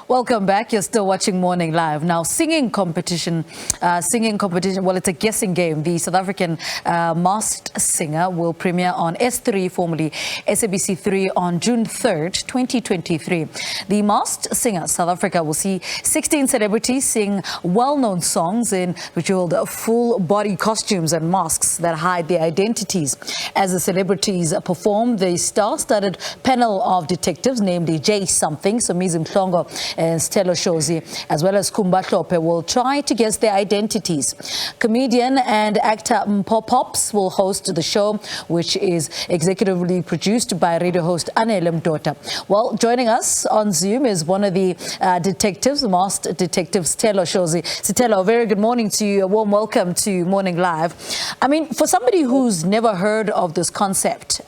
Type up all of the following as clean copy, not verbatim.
Welcome back. You're still watching Morning Live. Now, singing competition. Well, it's a guessing game. The South African Masked Singer will premiere on S3, formerly SABC 3, on June 3rd, 2023. The Masked Singer South Africa will see 16 celebrities sing well-known songs in bejeweled full-body costumes and masks that hide their identities. As the celebrities perform, the star-studded panel of detectives, namely J Something, Somizi Mhlongo, and Sithelo, Shozi, as well as Skhumba, Hlophe, will try to guess their identities. Comedian and actor Mpho Popps will host the show, which is executively produced by radio host Anele Mdoda. Well, joining us on Zoom is one of the detectives, masked detective Sithelo, Shozi. Sithelo, a very good morning to you. A warm welcome to Morning Live. I mean, for somebody who's never heard of this concept,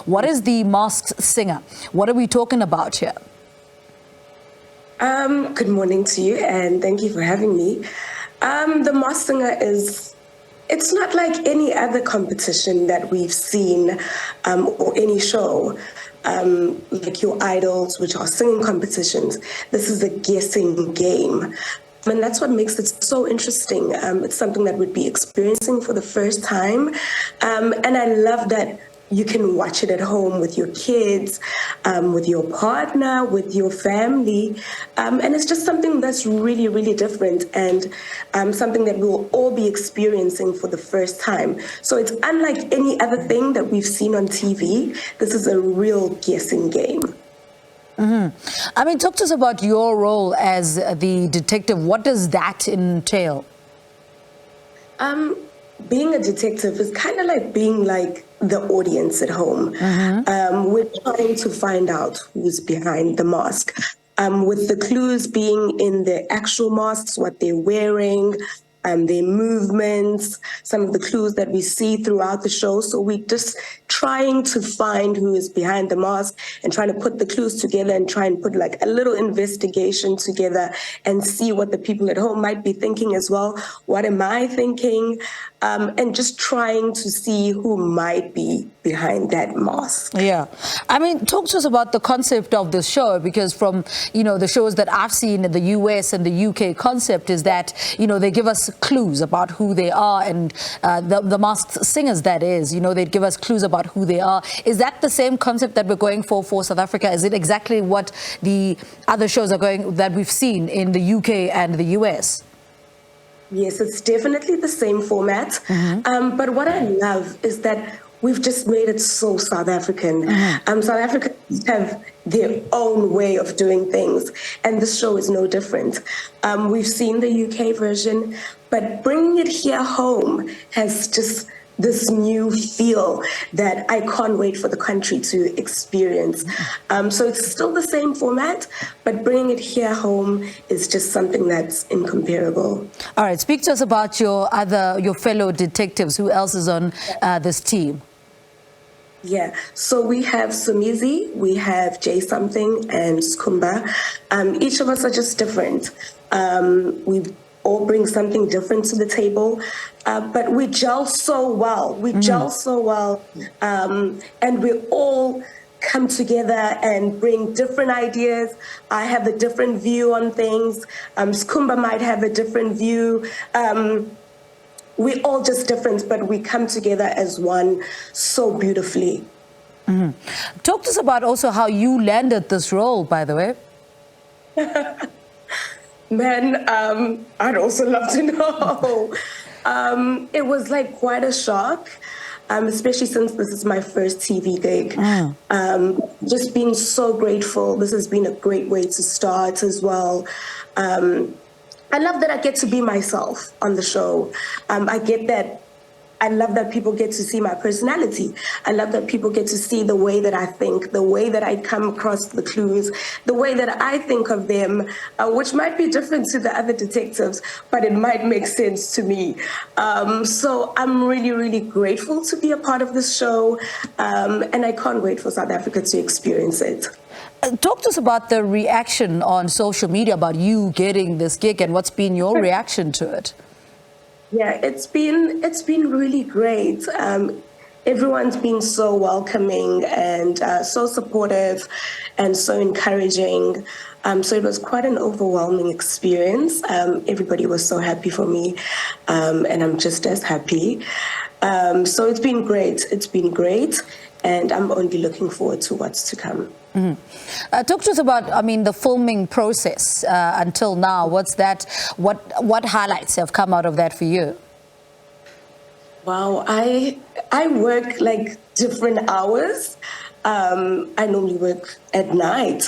what is the Masked Singer? What are we talking about here? Good morning to you, and thank you for having me. The Masked Singer it's not like any other competition that we've seen or any show, like your idols, which are singing competitions. This is a guessing game. And that's what makes it so interesting. It's something that we'd be experiencing for the first time. And I love that you can watch it at home with your kids, with your partner, with your family. And it's just something that's really, really different and something that we'll all be experiencing for the first time. So it's unlike any other thing that we've seen on TV. This is a real guessing game. Mm-hmm. I mean, talk to us about your role as the detective. What does that entail? Being a detective is kind of like being like the audience at home. Mm-hmm. We're trying to find out who's behind the mask, with the clues being in the actual masks, what they're wearing, their movements, some of the clues that we see throughout the show. So we're just trying to find who is behind the mask and trying to put the clues together and try and put like a little investigation together and see what the people at home might be thinking as well. What am I thinking? And just trying to see who might be behind that mask. Yeah. I mean, talk to us about the concept of this show, because from, the shows that I've seen in the US and the UK, concept is that, they give us clues about who they are, and the masked singers, that is, they'd give us clues about who they are. Is that the same concept that we're going for South Africa? Is it exactly what the other shows are going, that we've seen in the UK and the US? Yes, it's definitely the same format. Mm-hmm. But what I love is that we've just made it so South African. Mm-hmm. South Africans have their own way of doing things, and this show is no different. We've seen the UK version, but bringing it here home has just this new feel that I can't wait for the country to experience. So it's still the same format, but bringing it here home is just something that's incomparable. All right, speak to us about your fellow detectives. Who else is on this team? Yeah, so we have Somizi, we have J Something, and Skhumba. Each of us are just different. We all bring something different to the table, but we gel so well. And we all come together and bring different ideas. I have a different view on things. Skhumba might have a different view. We're all just different, but we come together as one so beautifully. Mm-hmm. Talk to us about also how you landed this role, by the way. Man, I'd also love to know. It was like quite a shock, especially since this is my first TV gig. Just being so grateful. This has been a great way to start as well. I love that I get to be myself on the show. I love that people get to see my personality. I love that people get to see the way that I think, the way that I come across the clues, the way that I think of them, which might be different to the other detectives, but it might make sense to me. So I'm really, really grateful to be a part of this show, and I can't wait for South Africa to experience it. Talk to us about the reaction on social media about you getting this gig, and what's been your reaction to it? Yeah, it's been really great. everyone's been so welcoming and so supportive and so encouraging. So it was quite an overwhelming experience. Everybody was so happy for me, and I'm just as happy. So it's been great. It's been great, and I'm only looking forward to what's to come. Talk to us about, the filming process until now. What's that? What highlights have come out of that for you? Wow, I work like different hours. I normally work at night,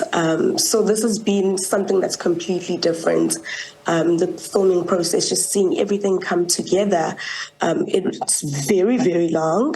so this has been something that's completely different. The filming process, just seeing everything come together, it's very, very long,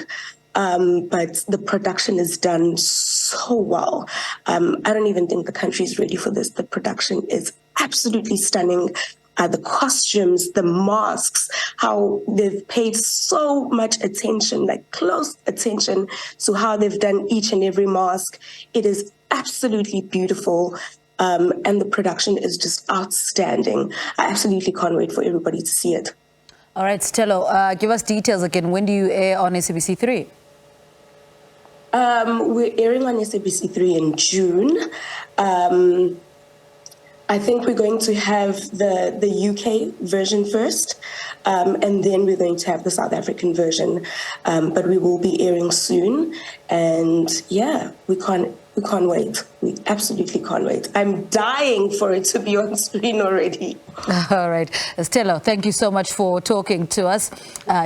but the production is done so well. I don't even think the country is ready for this. The production is absolutely stunning. The costumes, the masks, how they've paid so much attention, like close attention to how they've done each and every mask. It is absolutely beautiful. And the production is just outstanding. I absolutely can't wait for everybody to see it. All right, Sithelo, give us details again. When do you air on SABC 3? We're airing on SABC 3 in June. I think we're going to have the UK version first, and then we're going to have the South African version. But we will be airing soon, and yeah, we can't wait. We absolutely can't wait. I'm dying for it to be on screen already. All right, Sithelo, thank you so much for talking to us.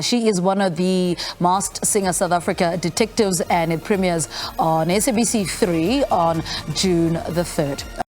She is one of the Masked Singer South Africa detectives, and it premieres on SABC 3 on June the 3rd.